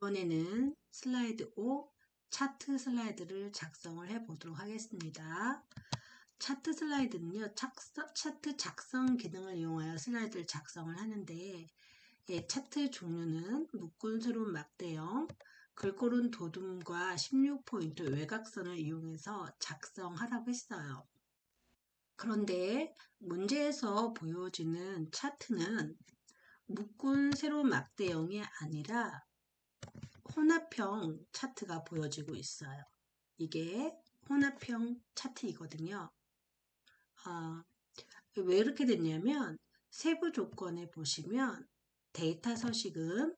이번에는 슬라이드 5 차트 슬라이드를 작성을 해 보도록 하겠습니다. 차트 슬라이드는요, 차트 작성 기능을 이용하여 슬라이드를 작성을 하는데, 차트 종류는 묶은 세로운 막대형, 글꼴은 도둠과 16포인트 외곽선을 이용해서 작성하라고 했어요. 그런데 문제에서 보여지는 차트는 묶은 세로운 막대형이 아니라 혼합형 차트가 보여지고 있어요. 이게 혼합형 차트이거든요. 왜 이렇게 됐냐면 세부 조건에 보시면 데이터 서식은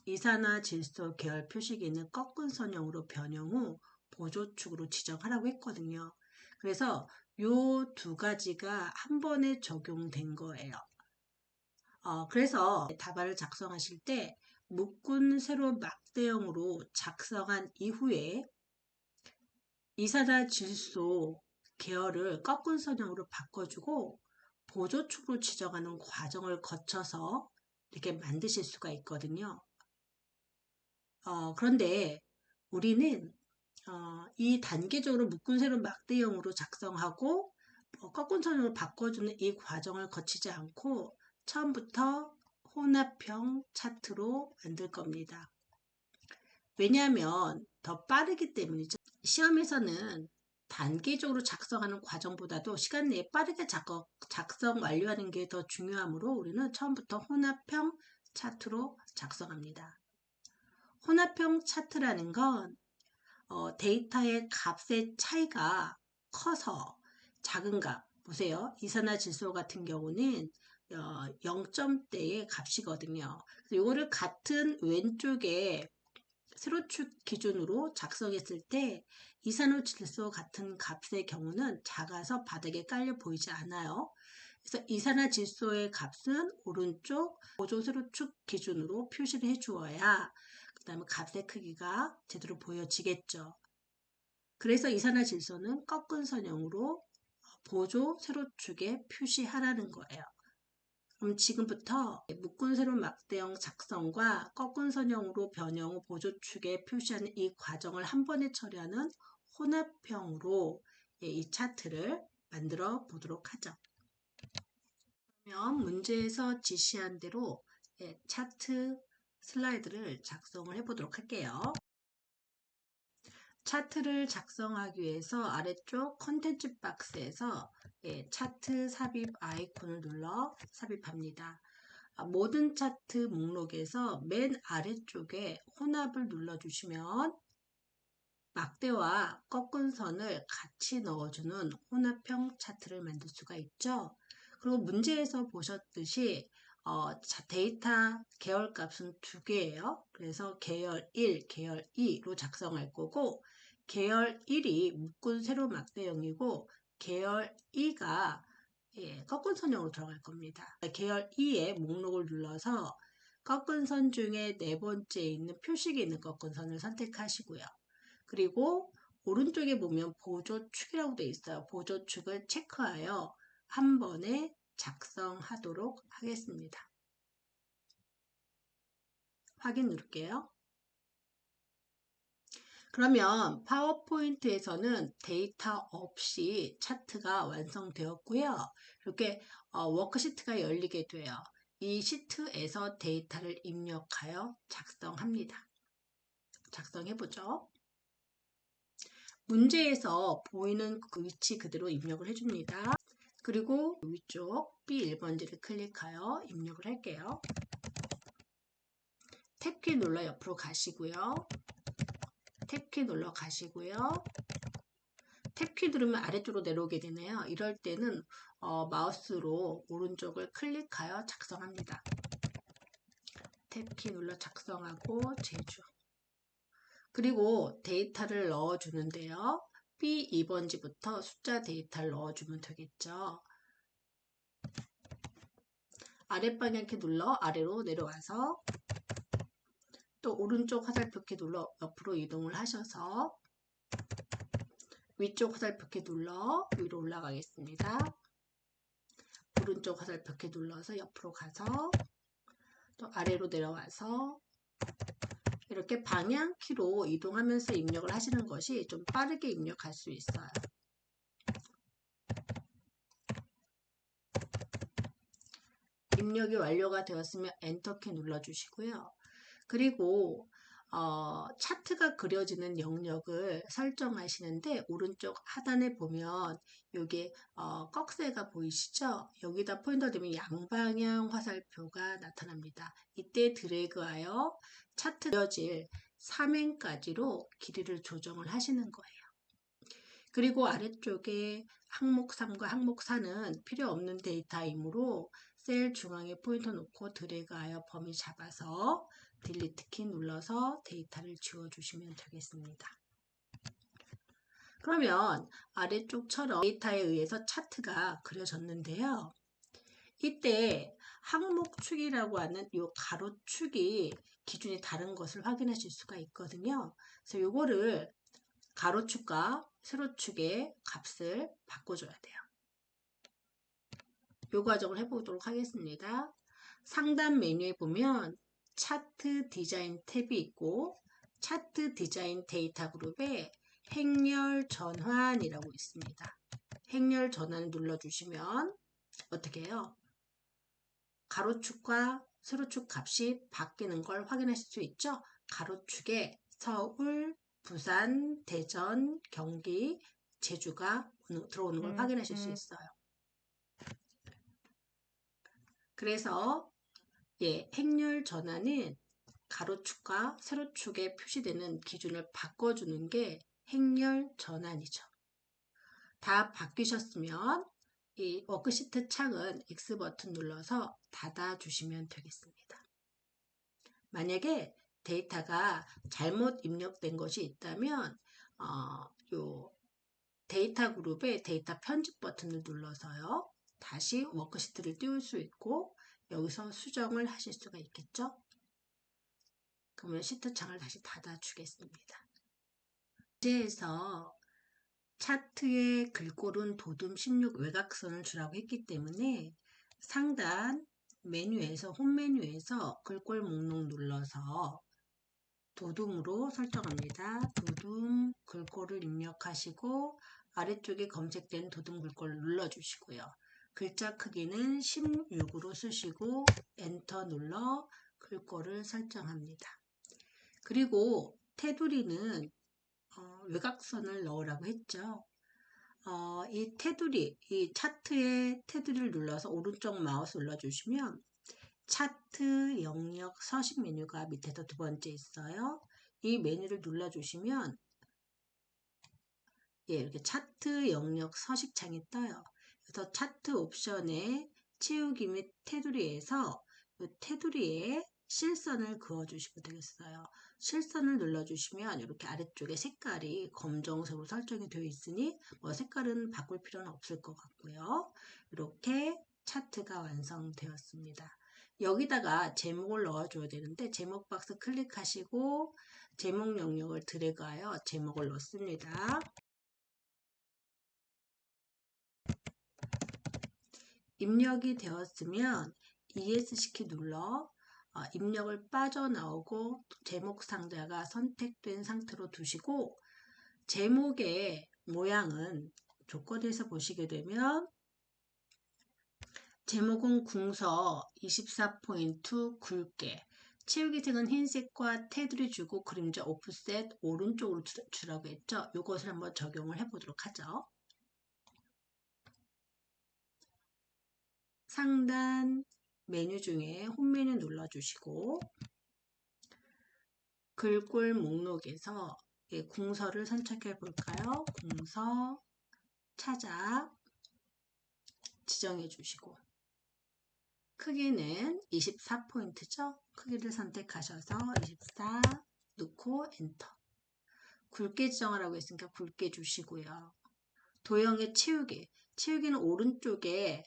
이산화 질소 계열 표시기는 꺾은 선형으로 변형 후 보조축으로 지정하라고 했거든요. 그래서 요 두 가지가 한 번에 적용된 거예요. 그래서 답안을 작성하실 때 묶은 세로 막대형으로 작성한 이후에 이산화 질소 계열을 꺾은 선형으로 바꿔주고 보조축으로 지정하는 과정을 거쳐서 이렇게 만드실 수가 있거든요. 그런데 우리는 이 단계적으로 묶은 세로 막대형으로 작성하고 꺾은 선형으로 바꿔주는 이 과정을 거치지 않고 처음부터 혼합형 차트로 만들 겁니다. 왜냐하면 더 빠르기 때문이죠. 시험에서는 단계적으로 작성하는 과정보다도 시간 내에 빠르게 작성 완료하는 게 더 중요하므로 우리는 처음부터 혼합형 차트로 작성합니다. 혼합형 차트라는 건 데이터의 값의 차이가 커서 작은 값, 보세요. 이산화 질소 같은 경우는 0점대의 값이거든요. 이거를 같은 왼쪽에 세로축 기준으로 작성했을 때 이산화질소 같은 값의 경우는 작아서 바닥에 깔려 보이지 않아요. 그래서 이산화질소의 값은 오른쪽 보조 세로축 기준으로 표시를 해 주어야 그 다음에 값의 크기가 제대로 보여지겠죠. 그래서 이산화질소는 꺾은 선형으로 보조 세로축에 표시하라는 거예요. 그럼 지금부터 묶은 세로 막대형 작성과 꺾은 선형으로 변형 후 보조축에 표시하는 이 과정을 한 번에 처리하는 혼합형으로 이 차트를 만들어 보도록 하죠. 그러면 문제에서 지시한 대로 차트 슬라이드를 작성을 해 보도록 할게요. 차트를 작성하기 위해서 아래쪽 컨텐츠 박스에서 차트 삽입 아이콘을 눌러 삽입합니다. 모든 차트 목록에서 맨 아래쪽에 혼합을 눌러주시면 막대와 꺾은 선을 같이 넣어주는 혼합형 차트를 만들 수가 있죠. 그리고 문제에서 보셨듯이 데이터 계열 값은 두 개예요. 그래서 계열 1, 계열 2로 작성할 거고 계열 1이 묶은 세로 막대형이고 계열 2가 꺾은 선형으로 들어갈 겁니다. 계열 2의 목록을 눌러서 꺾은 선 중에 네 번째에 있는 표식이 있는 꺾은 선을 선택하시고요. 그리고 오른쪽에 보면 보조축이라고 되어 있어요. 보조축을 체크하여 한 번에 작성하도록 하겠습니다. 확인 누를게요. 그러면 파워포인트에서는 데이터 없이 차트가 완성되었고요. 이렇게 워크시트가 열리게 돼요. 이 시트에서 데이터를 입력하여 작성합니다. 작성해보죠. 문제에서 보이는 그 위치 그대로 입력을 해줍니다. 그리고 위쪽 B1번지를 클릭하여 입력을 할게요. 탭키 눌러 옆으로 가시고요. 탭키 눌러 가시고요. 탭키 누르면 아래쪽으로 내려오게 되네요. 이럴 때는 마우스로 오른쪽을 클릭하여 작성합니다. 탭키 눌러 작성하고 제주. 그리고 데이터를 넣어주는데요. B2번지부터 숫자 데이터를 넣어주면 되겠죠. 아랫방향키 눌러 아래로 내려와서 또 오른쪽 화살표키 눌러 옆으로 이동을 하셔서 위쪽 화살표키 눌러 위로 올라가겠습니다. 오른쪽 화살표키 눌러서 옆으로 가서 또 아래로 내려와서 이렇게 방향키로 이동하면서 입력을 하시는 것이 좀 빠르게 입력할 수 있어요. 입력이 완료가 되었으면 엔터키 눌러주시고요. 그리고 차트가 그려지는 영역을 설정하시는데 오른쪽 하단에 보면 여기 꺽쇠가 보이시죠? 여기다 포인터 대면 양방향 화살표가 나타납니다. 이때 드래그하여 차트 그려질 3행까지로 길이를 조정을 하시는 거예요. 그리고 아래쪽에 항목 3과 항목 4는 필요 없는 데이터이므로 셀 중앙에 포인터 놓고 드래그하여 범위 잡아서 딜리트 키 눌러서 데이터를 지워주시면 되겠습니다. 그러면 아래쪽처럼 데이터에 의해서 차트가 그려졌는데요. 이때 항목축이라고 하는 이 가로축이 기준이 다른 것을 확인하실 수가 있거든요. 그래서 이거를 가로축과 세로축의 값을 바꿔줘야 돼요. 이 과정을 해보도록 하겠습니다. 상단 메뉴에 보면 차트 디자인 탭이 있고 차트 디자인 데이터 그룹에 행렬 전환이라고 있습니다. 행렬 전환을 눌러주시면 어떻게 해요? 가로축과 세로축 값이 바뀌는 걸 확인하실 수 있죠? 가로축에 서울, 부산, 대전, 경기, 제주가 들어오는 걸 확인하실 수 있어요. 그래서 행렬 전환은 가로축과 세로축에 표시되는 기준을 바꿔주는 게 행렬 전환이죠. 다 바뀌셨으면 이 워크시트 창은 X 버튼 눌러서 닫아주시면 되겠습니다. 만약에 데이터가 잘못 입력된 것이 있다면 요 데이터 그룹의 데이터 편집 버튼을 눌러서요. 다시 워크시트를 띄울 수 있고 여기서 수정을 하실 수가 있겠죠. 그러면 시트 창을 다시 닫아주겠습니다. 문제에서 차트의 글꼴은 도둠 16 외곽선을 주라고 했기 때문에 상단 메뉴에서 홈 메뉴에서 글꼴 목록 눌러서 도둠으로 설정합니다. 도둠 글꼴을 입력하시고 아래쪽에 검색된 도둠 글꼴을 눌러주시고요. 글자 크기는 16으로 쓰시고 엔터 눌러 글꼴을 설정합니다. 그리고 테두리는 외곽선을 넣으라고 했죠. 이 테두리, 이 차트의 테두리를 눌러서 오른쪽 마우스 눌러주시면 차트 영역 서식 메뉴가 밑에서 두 번째 있어요. 이 메뉴를 눌러주시면 이렇게 차트 영역 서식 창이 떠요. 그래서 차트 옵션에 채우기 및 테두리에서 이 테두리에 실선을 그어주시면 되겠어요. 실선을 눌러주시면 이렇게 아래쪽에 색깔이 검정색으로 설정이 되어 있으니 색깔은 바꿀 필요는 없을 것 같고요. 이렇게 차트가 완성되었습니다. 여기다가 제목을 넣어줘야 되는데 제목 박스 클릭하시고 제목 영역을 드래그하여 제목을 넣습니다. 입력이 되었으면 ESC 키 눌러 입력을 빠져나오고 제목 상자가 선택된 상태로 두시고 제목의 모양은 조건에서 보시게 되면 제목은 궁서 24포인트 굵게 채우기 색은 흰색과 테두리 주고 그림자 오프셋 오른쪽으로 주라고 했죠. 이것을 한번 적용을 해보도록 하죠. 상단 메뉴 중에 홈 메뉴 눌러주시고 글꼴 목록에서 궁서를 선택해 볼까요? 궁서 찾아 지정해 주시고 크기는 24포인트죠? 크기를 선택하셔서 24 넣고 엔터. 굵게 지정하라고 했으니까 굵게 주시고요. 도형의 채우기. 채우기는 오른쪽에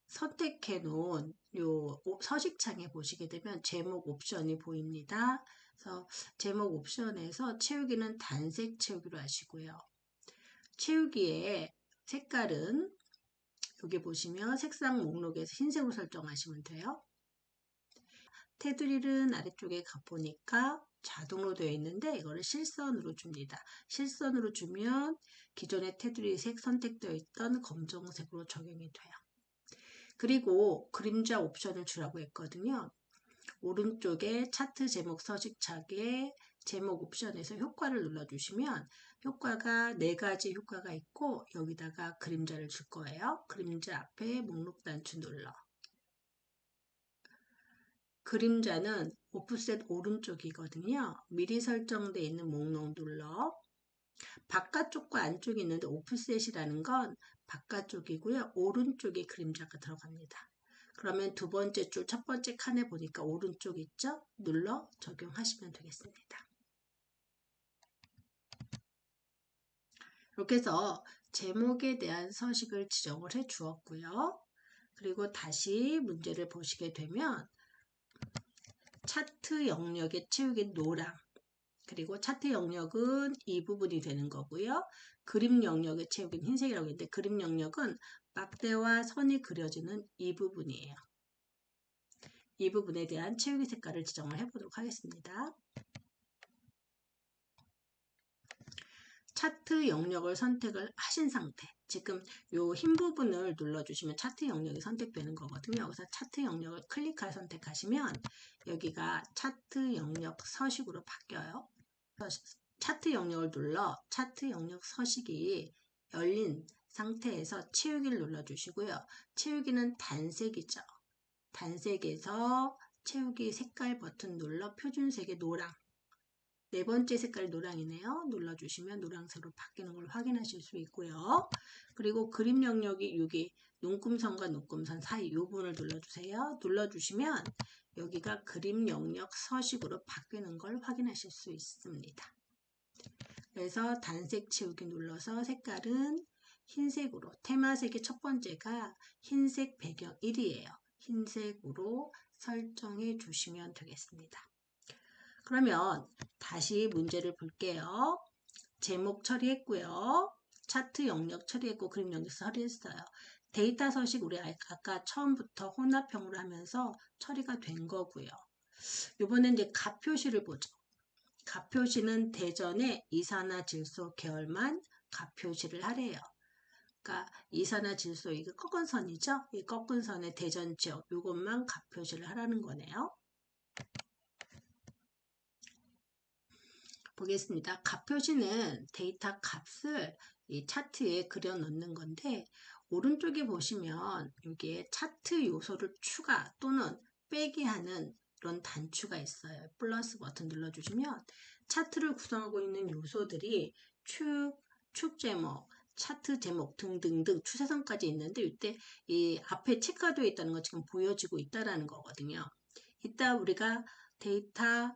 선택해 놓은 요 서식창에 보시게 되면 제목 옵션이 보입니다. 그래서 제목 옵션에서 채우기는 단색 채우기로 하시고요. 채우기의 색깔은 여기 보시면 색상 목록에서 흰색으로 설정하시면 돼요. 테두리는 아래쪽에 가보니까 자동으로 되어 있는데 이거를 실선으로 줍니다. 실선으로 주면 기존의 테두리 색 선택되어 있던 검정색으로 적용이 돼요. 그리고 그림자 옵션을 주라고 했거든요. 오른쪽에 차트 제목 서식창에 제목 옵션에서 효과를 눌러주시면 효과가 4가지 효과가 있고 여기다가 그림자를 줄 거예요. 그림자 앞에 목록 단추 눌러. 그림자는 오프셋 오른쪽이거든요. 미리 설정되어 있는 목록 눌러. 바깥쪽과 안쪽이 있는데 오프셋이라는 건 바깥쪽이고요. 오른쪽에 그림자가 들어갑니다. 그러면 두 번째 줄 첫 번째 칸에 보니까 오른쪽 있죠? 눌러 적용하시면 되겠습니다. 이렇게 해서 제목에 대한 서식을 지정을 해 주었고요. 그리고 다시 문제를 보시게 되면 차트 영역의 채우기 노랑, 그리고 차트 영역은 이 부분이 되는 거고요. 그림 영역의 채우기는 흰색이라고 했는데 그림 영역은 막대와 선이 그려지는 이 부분이에요. 이 부분에 대한 채우기 색깔을 지정을 해보도록 하겠습니다. 차트 영역을 선택을 하신 상태, 지금 이 흰 부분을 눌러주시면 차트 영역이 선택되는 거거든요. 여기서 차트 영역을 클릭할 선택하시면 여기가 차트 영역 서식으로 바뀌어요. 차트 영역을 눌러 차트 영역 서식이 열린 상태에서 채우기를 눌러주시고요. 채우기는 단색이죠. 단색에서 채우기 색깔 버튼 눌러 표준색의 노랑, 네 번째 색깔 노랑이네요. 눌러주시면 노란색으로 바뀌는 걸 확인하실 수 있고요. 그리고 그림 영역이 여기 눈금선과 눈금선 사이 이 부분을 눌러주세요. 눌러주시면 여기가 그림 영역 서식으로 바뀌는 걸 확인하실 수 있습니다. 그래서 단색 채우기 눌러서 색깔은 흰색으로, 테마색의 첫 번째가 흰색 배경 1이에요. 흰색으로 설정해 주시면 되겠습니다. 그러면 다시 문제를 볼게요. 제목 처리했고요. 차트 영역 처리했고 그림 영역 처리했어요. 데이터 서식 우리 아까 처음부터 혼합형으로 하면서 처리가 된 거고요. 이번엔 이제 값 표시를 보죠. 값 표시는 대전의 이산화질소 계열만 값 표시를 하래요. 그러니까 이산화질소 이거 꺾은 선이죠. 이 꺾은 선의 대전 지역 이것만 값 표시를 하라는 거네요. 보겠습니다. 값 표시는 데이터 값을 이 차트에 그려 넣는 건데 오른쪽에 보시면 여기에 차트 요소를 추가 또는 빼기 하는 이런 단추가 있어요. 플러스 버튼 눌러주시면 차트를 구성하고 있는 요소들이 축 제목, 차트 제목 등등등 추세선까지 있는데 이때 이 앞에 체크가 되어 있다는 거 지금 보여지고 있다는 거거든요. 이따 우리가 데이터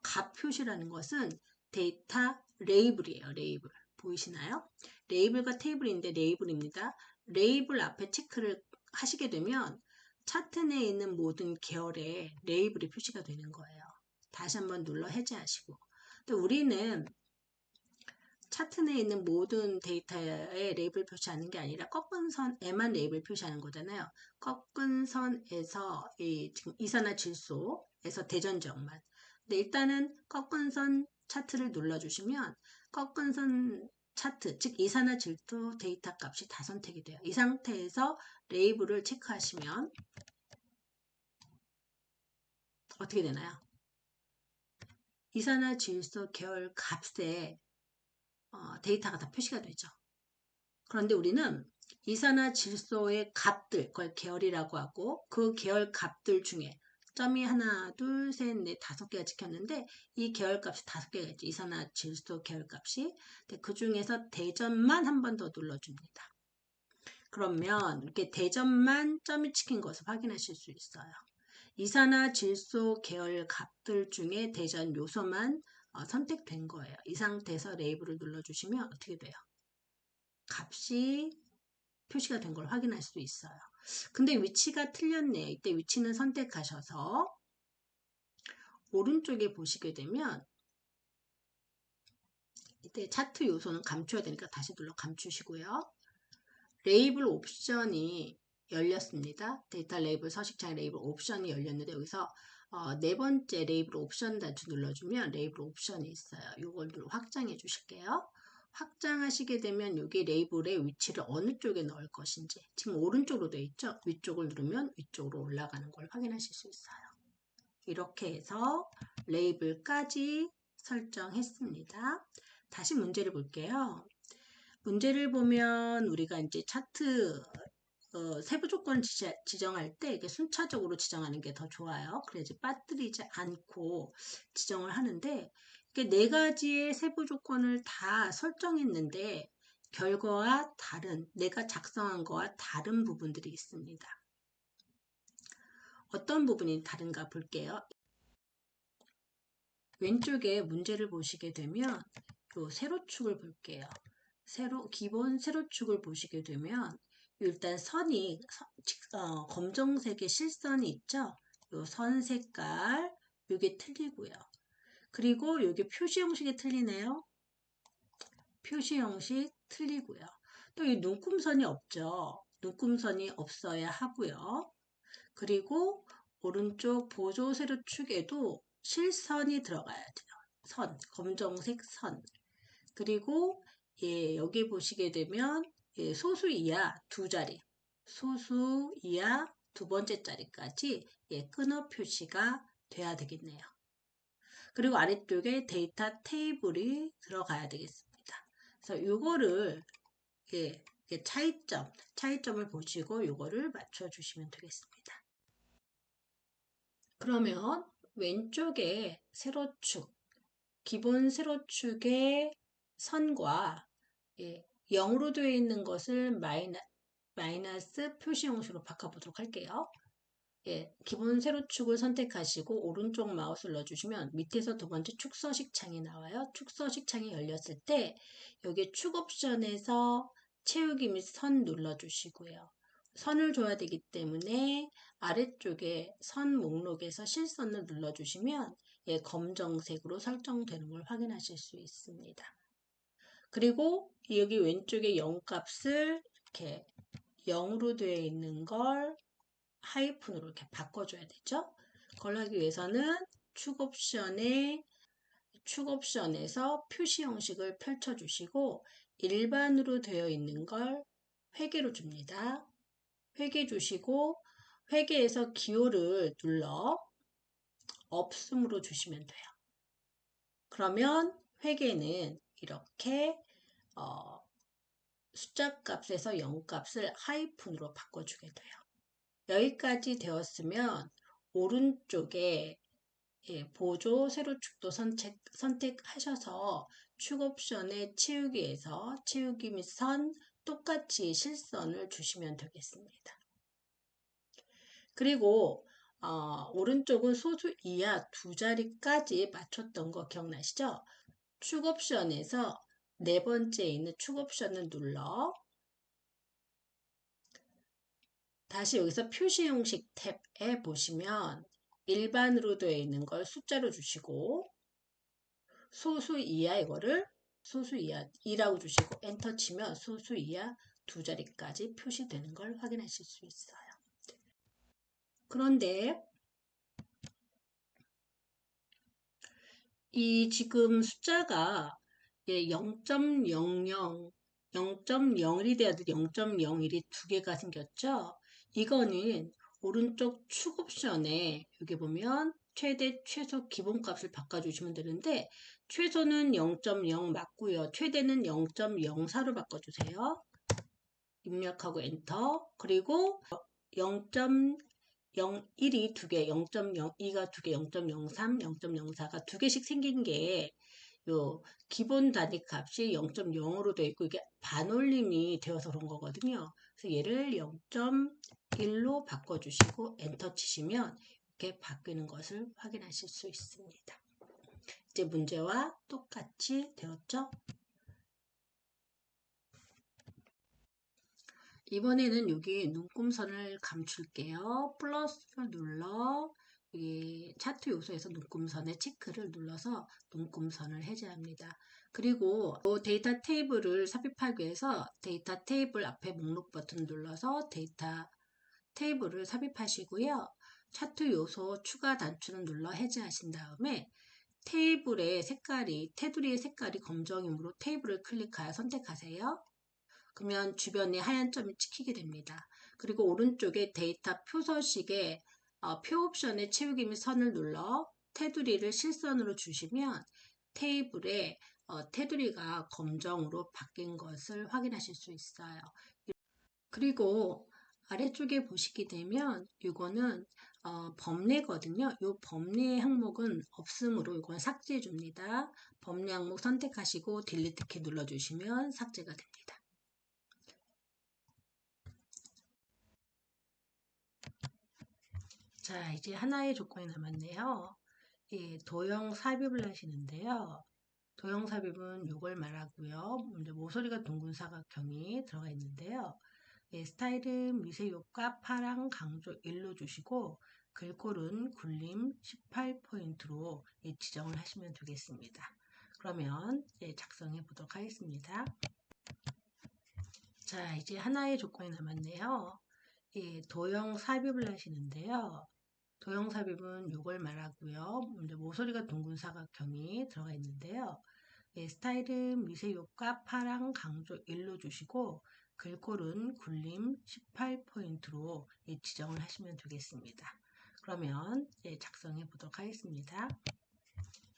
값 표시라는 것은 데이터 레이블이에요. 레이블. 보이시나요? 레이블과 테이블인데 레이블입니다. 레이블 앞에 체크를 하시게 되면 차트 내에 있는 모든 계열에 레이블이 표시가 되는 거예요. 다시 한번 눌러 해제하시고. 또 우리는 차트 내에 있는 모든 데이터에 레이블 표시하는 게 아니라 꺾은 선에만 레이블 표시하는 거잖아요. 꺾은 선에서 지금 이산화질소에서 대전 지역만. 근데 일단은 꺾은 선 차트를 눌러주시면 꺾은 선 차트, 즉 이산화질소 데이터 값이 다 선택이 돼요. 이 상태에서 레이블을 체크하시면 어떻게 되나요? 이산화질소 계열 값에 데이터가 다 표시가 되죠. 그런데 우리는 이산화질소의 값들, 그걸 계열이라고 하고 그 계열 값들 중에 점이 하나, 둘, 셋, 넷, 5개가 찍혔는데 이 계열 값이 5개가 있죠. 이산화질소 계열 값이. 그 중에서 대전만 한 번 더 눌러줍니다. 그러면 이렇게 대전만 점이 찍힌 것을 확인하실 수 있어요. 이산화질소 계열 값들 중에 대전 요소만 선택된 거예요. 이 상태에서 레이블을 눌러주시면 어떻게 돼요? 값이 표시가 된 걸 확인할 수 있어요. 근데 위치가 틀렸네요. 이때 위치는 선택하셔서 오른쪽에 보시게 되면 이때 차트 요소는 감춰야 되니까 다시 눌러 감추시고요. 레이블 옵션이 열렸습니다. 데이터 레이블 서식창의 레이블 옵션이 열렸는데 여기서 네 번째 레이블 옵션 단추 눌러주면 레이블 옵션이 있어요. 이걸 확장해 주실게요. 확장하시게 되면 여기 레이블의 위치를 어느 쪽에 넣을 것인지, 지금 오른쪽으로 되어 있죠? 위쪽을 누르면 위쪽으로 올라가는 걸 확인하실 수 있어요. 이렇게 해서 레이블까지 설정했습니다. 다시 문제를 볼게요. 문제를 보면 우리가 이제 차트 세부 조건을 지정할 때 이게 순차적으로 지정하는 게 더 좋아요. 그래야지 빠뜨리지 않고 지정을 하는데, 이게 네 가지의 세부 조건을 다 설정했는데 결과와 다른, 내가 작성한 거와 다른 부분들이 있습니다. 어떤 부분이 다른가 볼게요. 왼쪽에 문제를 보시게 되면 요 세로축을 볼게요. 기본 세로축을 보시게 되면 일단 선이 검정색의 실선이 있죠. 요 선 색깔 요게 틀리고요. 그리고 요게 표시 형식이 틀리네요. 표시 형식 틀리고요. 또 이 눈금선이 없죠. 눈금선이 없어야 하고요. 그리고 오른쪽 보조 세로축에도 실선이 들어가야 돼요. 선, 검정색 선. 그리고 여기 보시게 되면 소수 이하 두 자리, 소수 이하 두 번째 자리까지 끊어 표시가 돼야 되겠네요. 그리고 아래쪽에 데이터 테이블이 들어가야 되겠습니다. 그래서 이거를 차이점을 보시고 이거를 맞춰주시면 되겠습니다. 그러면 왼쪽에 세로축, 기본 세로축의 선과 0으로 되어 있는 것을 마이너스 표시 형식으로 바꿔보도록 할게요. 기본 세로축을 선택하시고 오른쪽 마우스를 넣어주시면 밑에서 두 번째 축서식 창이 나와요. 축서식 창이 열렸을 때 여기 축 옵션에서 채우기 및 선 눌러주시고요. 선을 줘야 되기 때문에 아래쪽에 선 목록에서 실선을 눌러주시면 검정색으로 설정되는 걸 확인하실 수 있습니다. 그리고 여기 왼쪽에 0 값을 이렇게 0으로 되어 있는 걸 하이픈으로 이렇게 바꿔줘야 되죠. 그걸 하기 위해서는 축 옵션에서 표시 형식을 펼쳐주시고 일반으로 되어 있는 걸 회계로 줍니다. 회계 주시고 회계에서 기호를 눌러 없음으로 주시면 돼요. 그러면 회계는 이렇게 숫자 값에서 0 값을 하이픈으로 바꿔주게 돼요. 여기까지 되었으면 오른쪽에 보조 세로축도 선택하셔서 축 옵션의 채우기에서 채우기 및 선 똑같이 실선을 주시면 되겠습니다. 그리고 오른쪽은 소수 이하 두 자리까지 맞췄던 거 기억나시죠? 축 옵션에서 네 번째에 있는 축 옵션을 눌러 다시 여기서 표시 형식 탭에 보시면 일반으로 되어 있는 걸 숫자로 주시고 소수 이하 이거를 소수 이하 2라고 주시고 엔터 치면 소수 이하 두 자리까지 표시되는 걸 확인하실 수 있어요. 그런데 이 지금 숫자가 0.00, 0.01이 돼야 돼 0.01이 두 개가 생겼죠? 이거는 오른쪽 축 옵션에 여기 보면 최대 최소 기본값을 바꿔주시면 되는데 최소는 0.0 맞고요. 최대는 0.04로 바꿔주세요. 입력하고 엔터. 그리고 0.01이 두 개, 0.02가 두 개, 0.03, 0.04가 두 개씩 생긴 게 요 기본 단위 값이 0.0으로 되어 있고 이게 반올림이 되어서 그런 거거든요. 그래서 얘를 0.1로 바꿔주시고 엔터 치시면 이렇게 바뀌는 것을 확인하실 수 있습니다. 이제 문제와 똑같이 되었죠? 이번에는 여기 눈금선을 감출게요. 플러스를 눌러 여기 차트 요소에서 눈금선의 체크를 눌러서 눈금선을 해제합니다. 그리고 데이터 테이블을 삽입하기 위해서 데이터 테이블 앞에 목록 버튼 눌러서 데이터 테이블을 삽입하시고요. 차트 요소 추가 단추를 눌러 해제하신 다음에 테두리의 색깔이 검정이므로 테이블을 클릭하여 선택하세요. 그러면 주변에 하얀 점이 찍히게 됩니다. 그리고 오른쪽에 데이터 표서식에 표 옵션에 채우기 및 선을 눌러 테두리를 실선으로 주시면 테이블에 테두리가 검정으로 바뀐 것을 확인하실 수 있어요. 그리고 아래쪽에 보시게 되면 이거는 범례거든요. 이 범례 항목은 없으므로 이건 삭제해 줍니다. 범례 항목 선택하시고 딜리트 키 눌러주시면 삭제가 됩니다. 자, 이제 하나의 조건이 남았네요. 예, 도형 삽입을 하시는데요. 도형 삽입은 이걸 말하고요. 이제 모서리가 둥근 사각형이 들어가 있는데요. 예, 스타일은 미세효과 파랑 강조 1로 주시고 글꼴은 굴림 18포인트로 예, 지정을 하시면 되겠습니다. 그러면 예, 작성해 보도록 하겠습니다. 자, 이제 하나의 조건이 남았네요. 예, 도형 삽입을 하시는데요. 도형 삽입은 이걸 말하고요. 이제 모서리가 둥근 사각형이 들어가 있는데요. 예, 스타일은 미세효과 파랑 강조 1로 주시고 글꼴은 굴림 18포인트로 예, 지정을 하시면 되겠습니다. 그러면 예, 작성해 보도록 하겠습니다.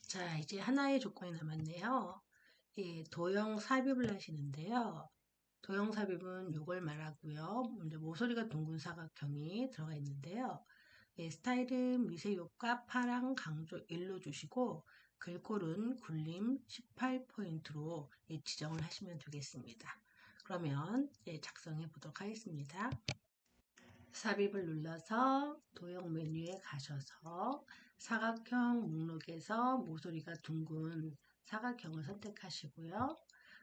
자, 이제 하나의 조건이 남았네요. 예, 도형 삽입을 하시는데요. 도형 삽입은 이걸 말하고요. 이제 모서리가 둥근 사각형이 들어가 있는데요. 예, 스타일은 미세효과 파랑 강조 1로 주시고 글꼴은 굴림 18포인트로 예, 지정을 하시면 되겠습니다. 그러면 예, 작성해 보도록 하겠습니다. 삽입을 눌러서 도형 메뉴에 가셔서 사각형 목록에서 모서리가 둥근 사각형을 선택하시고요.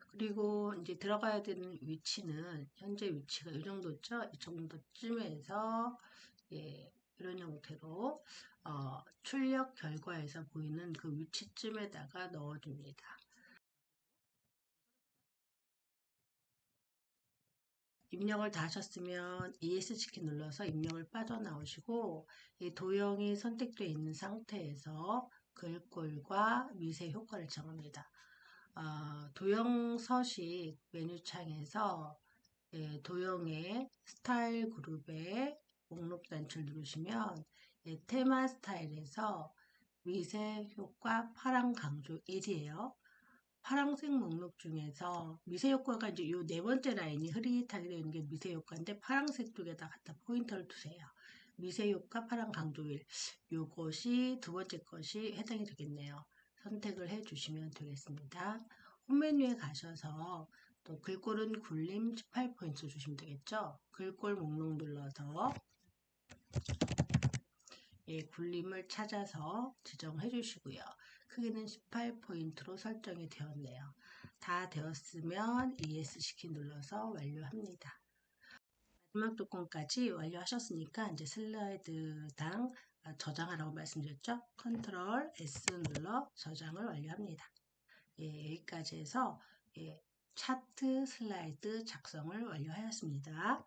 그리고 이제 들어가야 되는 위치는 현재 위치가 이 정도죠. 이 정도쯤에서 예, 이런 형태로 출력 결과에서 보이는 그 위치쯤에다가 넣어줍니다. 입력을 다 하셨으면 ESC 키 눌러서 입력을 빠져나오시고 이 도형이 선택되어 있는 상태에서 글꼴과 미세 효과를 정합니다. 도형 서식 메뉴창에서 예, 도형의 스타일 그룹에 목록 단추를 누르시면 예, 테마 스타일에서 미세 효과 파랑 강조 1이에요. 파란색 목록 중에서 미세 효과가 이제 요 네 번째 라인이 흐릿하게 되는 게 미세 효과인데 파란색 쪽에다 갖다 포인터를 두세요. 미세 효과 파란 강조 1. 요것이 두 번째 것이 해당이 되겠네요. 선택을 해 주시면 되겠습니다. 홈 메뉴에 가셔서 또 글꼴은 굴림 18포인트 주시면 되겠죠. 글꼴 목록 눌러서 예, 굴림을 찾아서 지정해 주시고요. 크기는 18포인트로 설정이 되었네요. 다 되었으면 ESC 키 눌러서 완료합니다. 마지막 조건까지 완료하셨으니까 이제 슬라이드당 저장하라고 말씀드렸죠. 컨트롤 S 눌러 저장을 완료합니다. 예, 여기까지 해서 예, 차트 슬라이드 작성을 완료하였습니다.